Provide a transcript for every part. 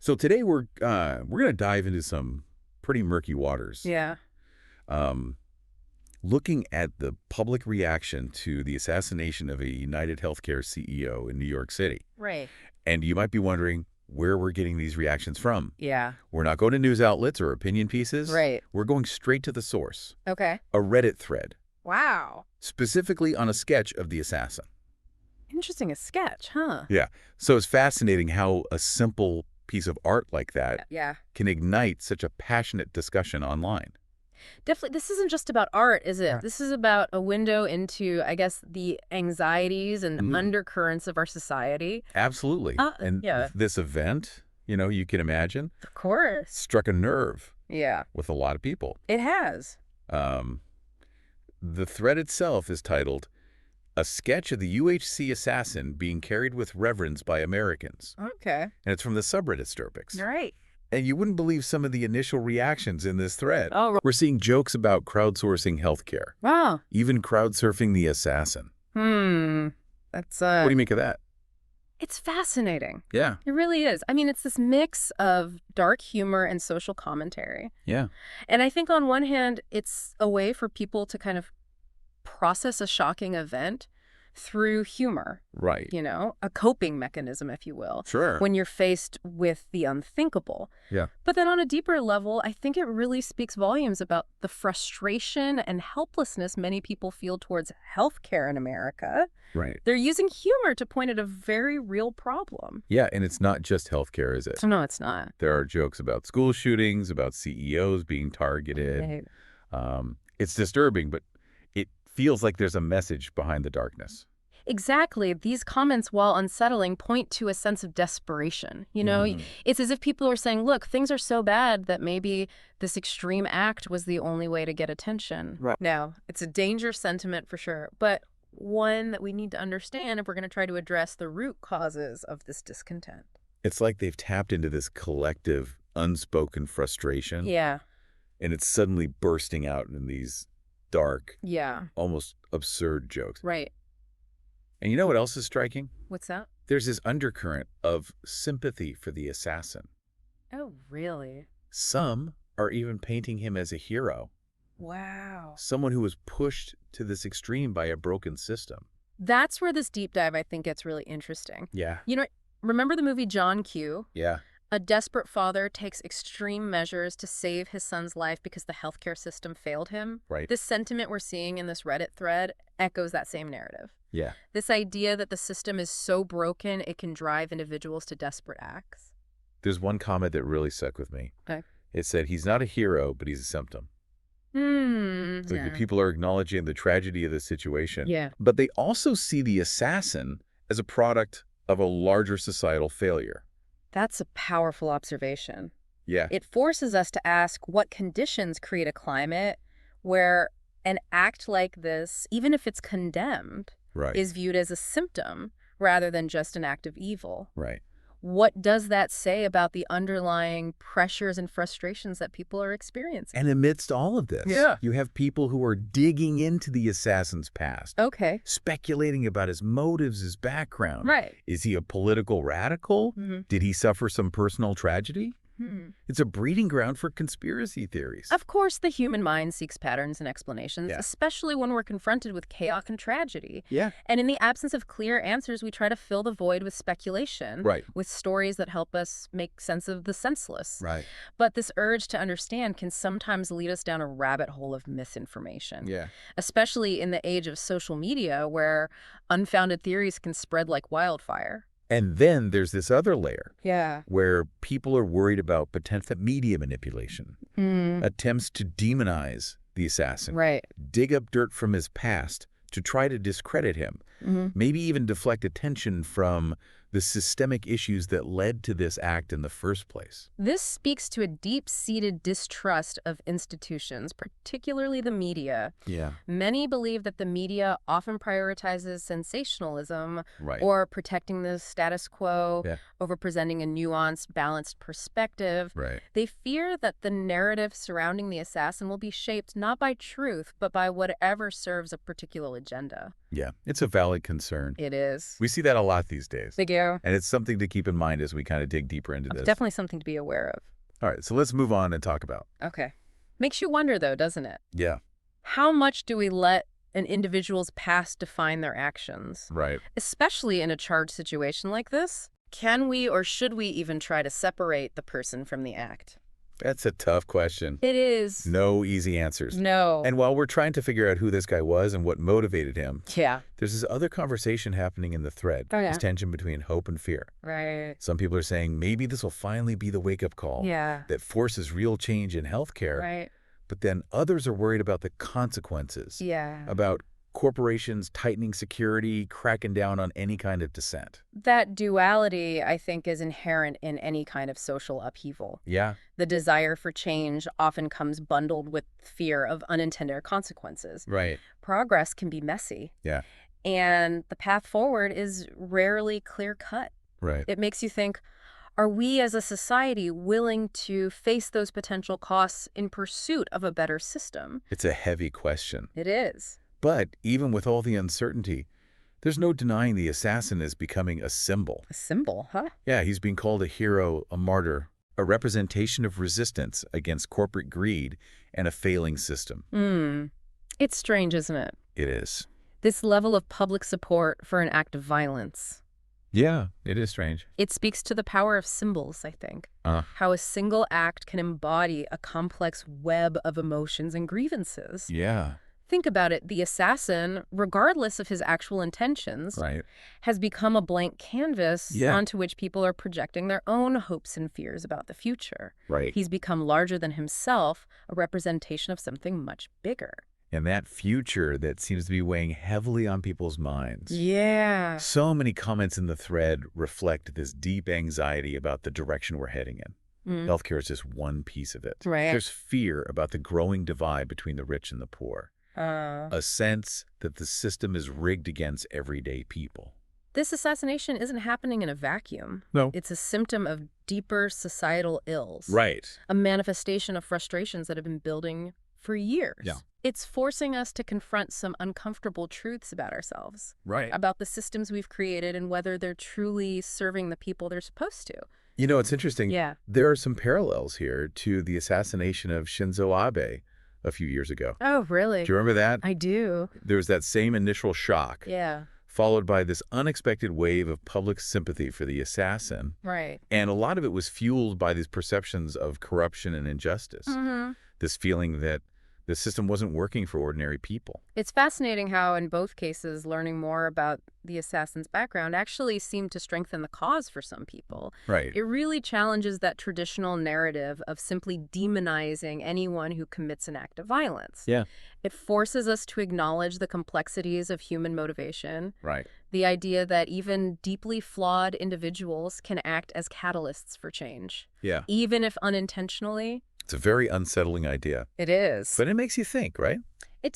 So today we're going to dive into some pretty murky waters. Yeah. Um, Looking at the public reaction to the assassination of a United Healthcare CEO in New York City. Right. And you might be wondering where we're getting these reactions from. Yeah. We're not going to news outlets or opinion pieces. Right. We're going straight to the source. Okay. A Reddit thread, Wow. specifically on a sketch of the assassin. Interesting. A sketch, huh? Yeah. So it's fascinating how a simple piece of art like that Yeah. can ignite such a passionate discussion online. Definitely. This isn't just about art, is it? Yeah. This is about a window into, I guess, the anxieties and undercurrents of our society. Absolutely. And yeah. this event, you can imagine, Of course. struck a nerve Yeah. with a lot of people. It has. The thread itself is titled, "A Sketch of the UHC Assassin Being Carried with Reverence by Americans." Okay. And it's from the subreddit Stirpix. Right. And you wouldn't believe some of the initial reactions in this thread. Oh, We're seeing jokes about crowdsourcing healthcare, wow. even crowdsurfing the assassin. That's What do you make of that? It's fascinating. Yeah. It really is. I mean, it's this mix of dark humor and social commentary. Yeah. And I think on one hand, it's a way for people to kind of process a shocking event through humor, Right. a coping mechanism, if you will, Sure. when you're faced with the unthinkable. Yeah. But then on a deeper level, I think it really speaks volumes about the frustration and helplessness many people feel towards healthcare in America. Right. They're using humor to point at a very real problem. Yeah, and it's not just healthcare, is it? No, it's not. There are jokes about school shootings, about CEOs being targeted. Right. It's disturbing, but it feels like there's a message behind the darkness. Exactly. These comments, while unsettling, point to a sense of desperation. It's as if people are saying, look, things are so bad that maybe this extreme act was the only way to get attention. Right. Now, it's a danger sentiment for sure, but one that we need to understand if we're going to try to address the root causes of this discontent. It's like they've tapped into this collective, unspoken frustration. Yeah. And it's suddenly bursting out in these dark, Yeah. almost absurd jokes. Right. And you know what else is striking? What's that? There's this undercurrent of sympathy for the assassin. Oh, really? Some are even painting him as a hero, Wow. someone who was pushed to this extreme by a broken system. That's where this deep dive, I think, gets really interesting. Yeah. Remember the movie John Q? Yeah. A desperate father takes extreme measures to save his son's life because the healthcare system failed him. Right. This sentiment we're seeing in this Reddit thread echoes that same narrative. Yeah. This idea that the system is so broken it can drive individuals to desperate acts. There's one comment that really stuck with me. Okay. It said, he's not a hero, but he's a symptom. Like the Yeah. people are acknowledging the tragedy of the situation. Yeah. But they also see the assassin as a product of a larger societal failure. That's a powerful observation. Yeah. It forces us to ask what conditions create a climate where an act like this, even if it's condemned, Right. is viewed as a symptom rather than just an act of evil. Right. What does that say about the underlying pressures and frustrations that people are experiencing? And amidst all of this, Yeah. you have people who are digging into the assassin's past, Okay. speculating about his motives, his background. Right. Is he a political radical? Mhm. Did he suffer some personal tragedy? Hmm. It's a breeding ground for conspiracy theories. Of course, the human mind seeks patterns and explanations, Yeah. especially when we're confronted with chaos and tragedy. Yeah. And in the absence of clear answers, we try to fill the void with speculation, Right. with stories that help us make sense of the senseless. Right. But this urge to understand can sometimes lead us down a rabbit hole of misinformation, Yeah. especially in the age of social media where unfounded theories can spread like wildfire. And then there's this other layer Yeah. where people are worried about potential media manipulation, attempts to demonize the assassin, Right. dig up dirt from his past to try to discredit him, maybe even deflect attention from the systemic issues that led to this act in the first place. This speaks to a deep-seated distrust of institutions, particularly the media. Yeah. Many believe that the media often prioritizes sensationalism Right. or protecting the status quo Yeah. over presenting a nuanced, balanced perspective. Right. They fear that the narrative surrounding the assassin will be shaped not by truth, but by whatever serves a particular agenda. Yeah, it's a valid concern. It is. We see that a lot these days. Big arrow. And it's something to keep in mind as we kind of dig deeper into It's this. definitely something to be aware of. All right, so let's move on and talk about. Okay. Makes you wonder, though, doesn't it? Yeah. How much do we let an individual's past define their actions? Right. Especially in a charged situation like this? Can we or should we even try to separate the person from the act? That's a tough question. It is. No easy answers. No. And while we're trying to figure out who this guy was and what motivated him, Yeah. there's this other conversation happening in the thread. Oh, yeah. This tension between hope and fear. Right. Some people are saying maybe this will finally be the wake-up call Yeah. that forces real change in healthcare. Right. But then others are worried about the consequences. Yeah. About corporations tightening security, cracking down on any kind of dissent. That duality, I think, is inherent in any kind of social upheaval. Yeah. The desire for change often comes bundled with fear of unintended consequences. Right. Progress can be messy. Yeah. And the path forward is rarely clear-cut. Right. It makes you think, are we as a society willing to face those potential costs in pursuit of a better system? It's a heavy question. It is. But even with all the uncertainty, there's no denying the assassin is becoming a symbol. A symbol, huh? Yeah, he's being called a hero, a martyr, a representation of resistance against corporate greed and a failing system. It's strange, isn't it? It is. This level of public support for an act of violence. Yeah, it is strange. It speaks to the power of symbols, I think. How a single act can embody a complex web of emotions and grievances. Yeah. Think about it. The assassin, regardless of his actual intentions, Right. has become a blank canvas Yeah. onto which people are projecting their own hopes and fears about the future. Right. He's become larger than himself, a representation of something much bigger. And that future that seems to be weighing heavily on people's minds. Yeah. So many comments in the thread reflect this deep anxiety about the direction we're heading in. Healthcare is just one piece of it. Right. There's fear about the growing divide between the rich and the poor. A sense that the system is rigged against everyday people. This assassination isn't happening in a vacuum. No. It's a symptom of deeper societal ills. Right. A manifestation of frustrations that have been building for years. Yeah. It's forcing us to confront some uncomfortable truths about ourselves. Right. About the systems we've created and whether they're truly serving the people they're supposed to. You know, it's interesting. Yeah. There are some parallels here to the assassination of Shinzo Abe a few years ago. Oh, really? Do you remember that? I do. There was that same initial shock, Yeah. followed by this unexpected wave of public sympathy for the assassin. Right. And a lot of it was fueled by these perceptions of corruption and injustice. This feeling that the system wasn't working for ordinary people. It's fascinating how, in both cases, learning more about the assassin's background actually seemed to strengthen the cause for some people. Right. It really challenges that traditional narrative of simply demonizing anyone who commits an act of violence. Yeah. It forces us to acknowledge the complexities of human motivation, Right. the idea that even deeply flawed individuals can act as catalysts for change, Yeah. even if unintentionally. It's a very unsettling idea. It is. But it makes you think, right?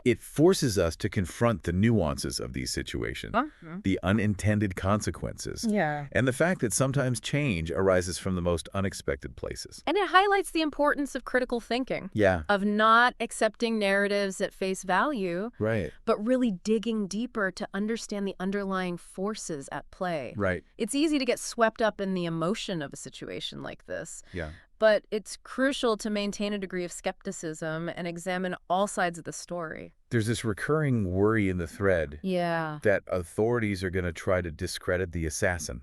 It forces us to confront the nuances of these situations, the unintended consequences, Yeah. and the fact that sometimes change arises from the most unexpected places. And it highlights the importance of critical thinking. Yeah. Of not accepting narratives at face value, Right. but really digging deeper to understand the underlying forces at play. Right. It's easy to get swept up in the emotion of a situation like this. Yeah. But it's crucial to maintain a degree of skepticism and examine all sides of the story. There's this recurring worry in the thread Yeah. that authorities are going to try to discredit the assassin,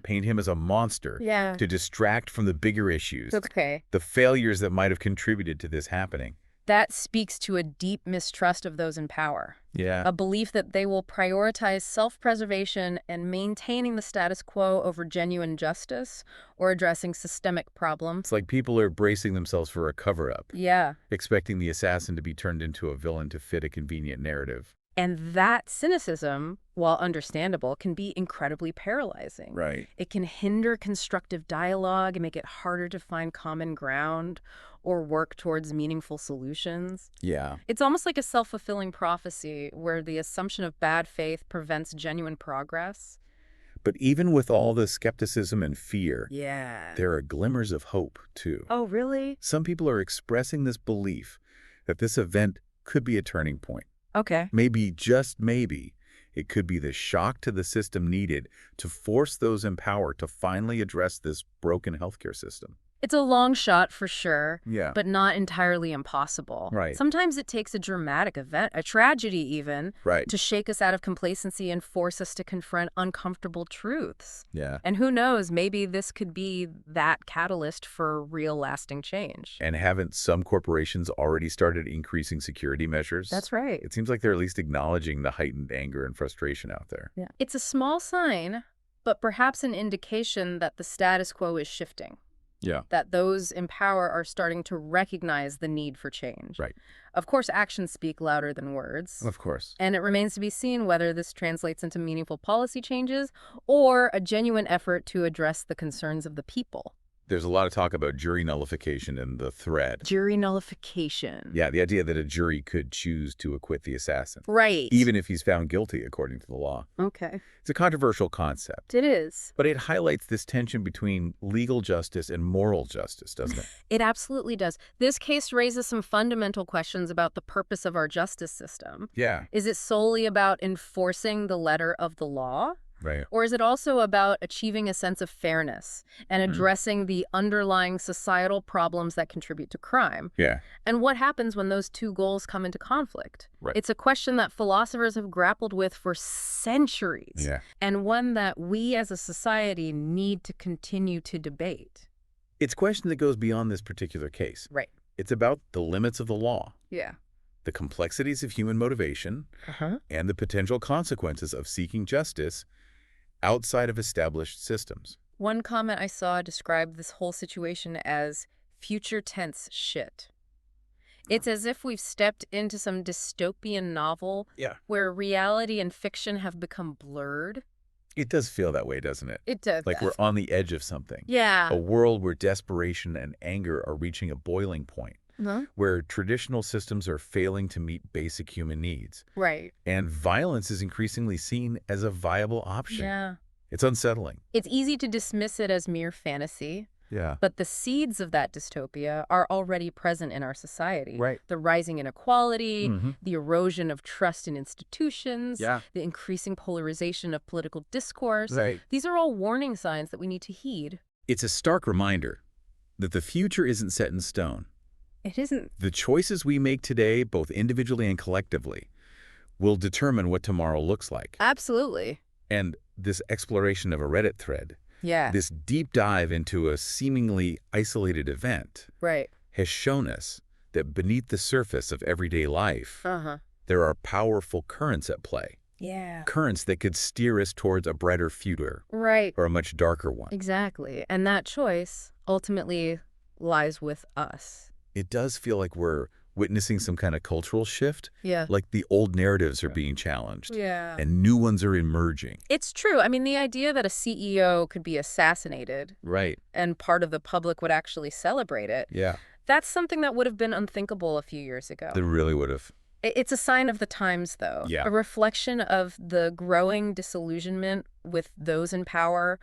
paint him as a monster, Yeah. to distract from the bigger issues, Okay. the failures that might have contributed to this happening. That speaks to a deep mistrust of those in power. Yeah. A belief that they will prioritize self-preservation and maintaining the status quo over genuine justice or addressing systemic problems. It's like people are bracing themselves for a cover-up, Yeah. expecting the assassin to be turned into a villain to fit a convenient narrative. And that cynicism, while understandable, can be incredibly paralyzing. Right. It can hinder constructive dialogue and make it harder to find common ground or work towards meaningful solutions. Yeah. It's almost like a self-fulfilling prophecy where the assumption of bad faith prevents genuine progress. But even with all the skepticism and fear, Yeah. there are glimmers of hope, too. Oh, really? Some people are expressing this belief that this event could be a turning point. Okay. Maybe, just maybe, It could be the shock to the system needed to force those in power to finally address this broken healthcare system. It's a long shot for sure, Yeah. but not entirely impossible. Right. Sometimes it takes a dramatic event, a tragedy even, Right. to shake us out of complacency and force us to confront uncomfortable truths. Yeah. And who knows, maybe this could be that catalyst for real lasting change. And haven't some corporations already started increasing security measures? That's right. It seems like they're at least acknowledging the heightened anger and frustration out there. Yeah. It's a small sign, but perhaps an indication that the status quo is shifting. Yeah. That those in power are starting to recognize the need for change. Right. Of course, actions speak louder than words. Of course. And it remains to be seen whether this translates into meaningful policy changes or a genuine effort to address the concerns of the people. There's a lot of talk about jury nullification in the thread. Jury nullification. Yeah, the idea that a jury could choose to acquit the assassin. Right. Even if he's found guilty, according to the law. Okay. It's a controversial concept. It is. But it highlights this tension between legal justice and moral justice, doesn't it? It absolutely does. This case raises some fundamental questions about the purpose of our justice system. Yeah. Is it solely about enforcing the letter of the law? Right. Or is it also about achieving a sense of fairness and addressing the underlying societal problems that contribute to crime? Yeah. And what happens when those two goals come into conflict? Right. It's a question that philosophers have grappled with for centuries, Yeah. and one that we as a society need to continue to debate. It's a question that goes beyond this particular case. Right. It's about the limits of the law, Yeah. the complexities of human motivation, and the potential consequences of seeking justice outside of established systems. One comment I saw described this whole situation as future tense shit. It's as if we've stepped into some dystopian novel where reality and fiction have become blurred. It does feel that way, doesn't it? It does. Like we're on the edge of something. Yeah. A world where desperation and anger are reaching a boiling point, where traditional systems are failing to meet basic human needs. Right. And violence is increasingly seen as a viable option. Yeah. It's unsettling. It's easy to dismiss it as mere fantasy. Yeah. But the seeds of that dystopia are already present in our society. Right. The rising inequality, the erosion of trust in institutions, Yeah. the increasing polarization of political discourse. Right. These are all warning signs that we need to heed. It's a stark reminder that the future isn't set in stone. It isn't. The choices we make today, both individually and collectively, will determine what tomorrow looks like. Absolutely. And this exploration of a Reddit thread, Yeah. this deep dive into a seemingly isolated event, Right. has shown us that beneath the surface of everyday life, Uh-huh. there are powerful currents at play. Yeah. Currents that could steer us towards a brighter future Right. or a much darker one. Exactly. And that choice ultimately lies with us. It does feel like we're witnessing some kind of cultural shift. Yeah. Like the old narratives are being challenged. Yeah. And new ones are emerging. It's true. I mean, the idea that a CEO could be assassinated Right. and part of the public would actually celebrate it, Yeah. that's something that would have been unthinkable a few years ago. They really would have. It's a sign of the times, though. Yeah. A reflection of the growing disillusionment with those in power,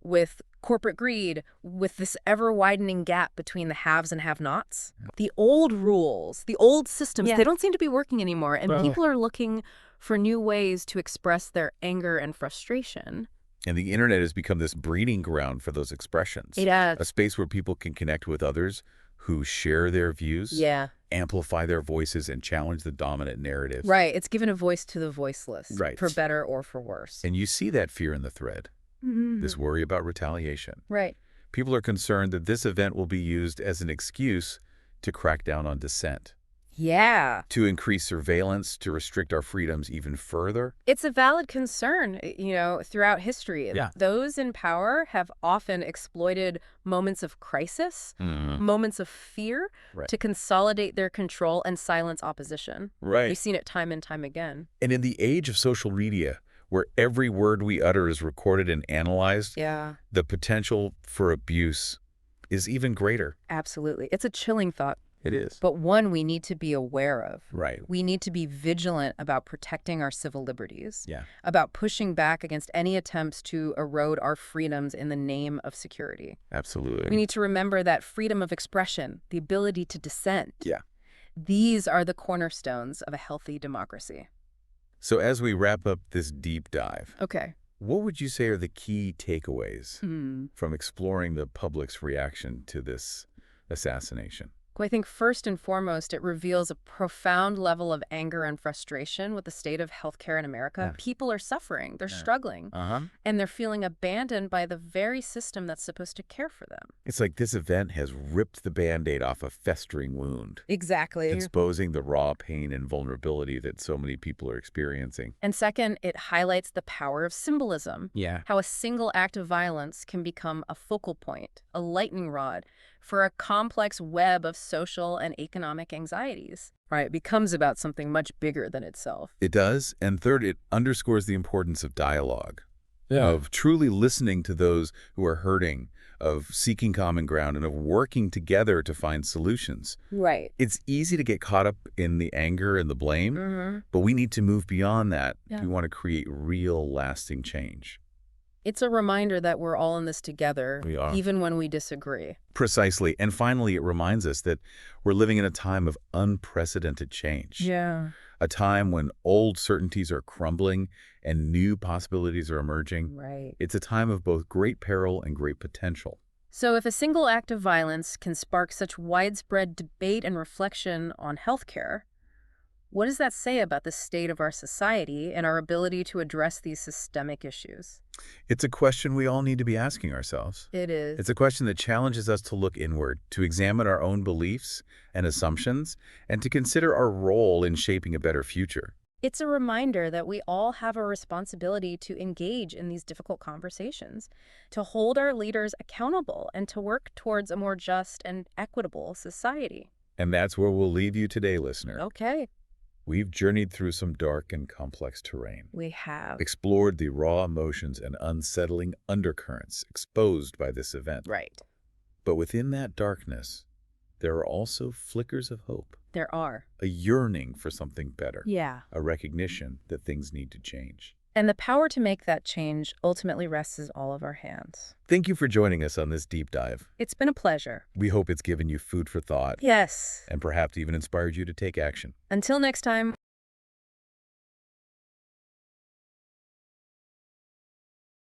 with corporate greed, with this ever-widening gap between the haves and have-nots. The old rules, the old systems, they don't seem to be working anymore, and people are looking for new ways to express their anger and frustration. And the internet has become this breeding ground for those expressions. It has. A space where people can connect with others who share their views, Yeah. amplify their voices, and challenge the dominant narrative. Right. It's given a voice to the voiceless, Right. for better or for worse. And you see that fear in the thread, this worry about retaliation. Right. People are concerned that this event will be used as an excuse to crack down on dissent, Yeah. to increase surveillance, to restrict our freedoms even further. It's a valid concern, throughout history. Yeah. Those in power have often exploited moments of crisis, moments of fear, Right. to consolidate their control and silence opposition. Right. We've seen it time and time again. And in the age of social media, where every word we utter is recorded and analyzed, Yeah, the potential for abuse is even greater. absolutely. It's a chilling thought, It is. but one we need to be aware of. Right. We need to be vigilant about protecting our civil liberties, Yeah. about pushing back against any attempts to erode our freedoms in the name of security. Absolutely. We need to remember that freedom of expression, the ability to dissent, Yeah. these are the cornerstones of a healthy democracy. So as we wrap up this deep dive, Okay. what would you say are the key takeaways Hmm. from exploring the public's reaction to this assassination? Well, I think first and foremost, it reveals a profound level of anger and frustration with the state of healthcare in America. People are suffering, they're struggling, and they're feeling abandoned by the very system that's supposed to care for them. It's like this event has ripped the Band-Aid off a festering wound, Exactly. exposing the raw pain and vulnerability that so many people are experiencing. And second, it highlights the power of symbolism. Yeah. How a single act of violence can become a focal point, a lightning rod, for a complex web of social and economic anxieties. Right, it becomes about something much bigger than itself. It does. And third, it underscores the importance of dialogue, of truly listening to those who are hurting, of seeking common ground, and of working together to find solutions. Right. It's easy to get caught up in the anger and the blame, but we need to move beyond that if we want to create real, lasting change. It's a reminder that we're all in this together, We are. even when we disagree. Precisely. And finally, it reminds us that we're living in a time of unprecedented change. Yeah. A time when old certainties are crumbling and new possibilities are emerging. Right. It's a time of both great peril and great potential. So if a single act of violence can spark such widespread debate and reflection on healthcare, what does that say about the state of our society and our ability to address these systemic issues? It's a question we all need to be asking ourselves. It is. It's a question that challenges us to look inward, to examine our own beliefs and assumptions, and to consider our role in shaping a better future. It's a reminder that we all have a responsibility to engage in these difficult conversations, to hold our leaders accountable, and to work towards a more just and equitable society. And that's where we'll leave you today, listener. Okay. We've journeyed through some dark and complex terrain, We have. explored the raw emotions and unsettling undercurrents exposed by this event. Right. But within that darkness, there are also flickers of hope, There are. a yearning for something better, Yeah. a recognition that things need to change. And the power to make that change ultimately rests in all of our hands. Thank you for joining us on this deep dive. It's been a pleasure. We hope it's given you food for thought Yes. and perhaps even inspired you to take action. Until next time.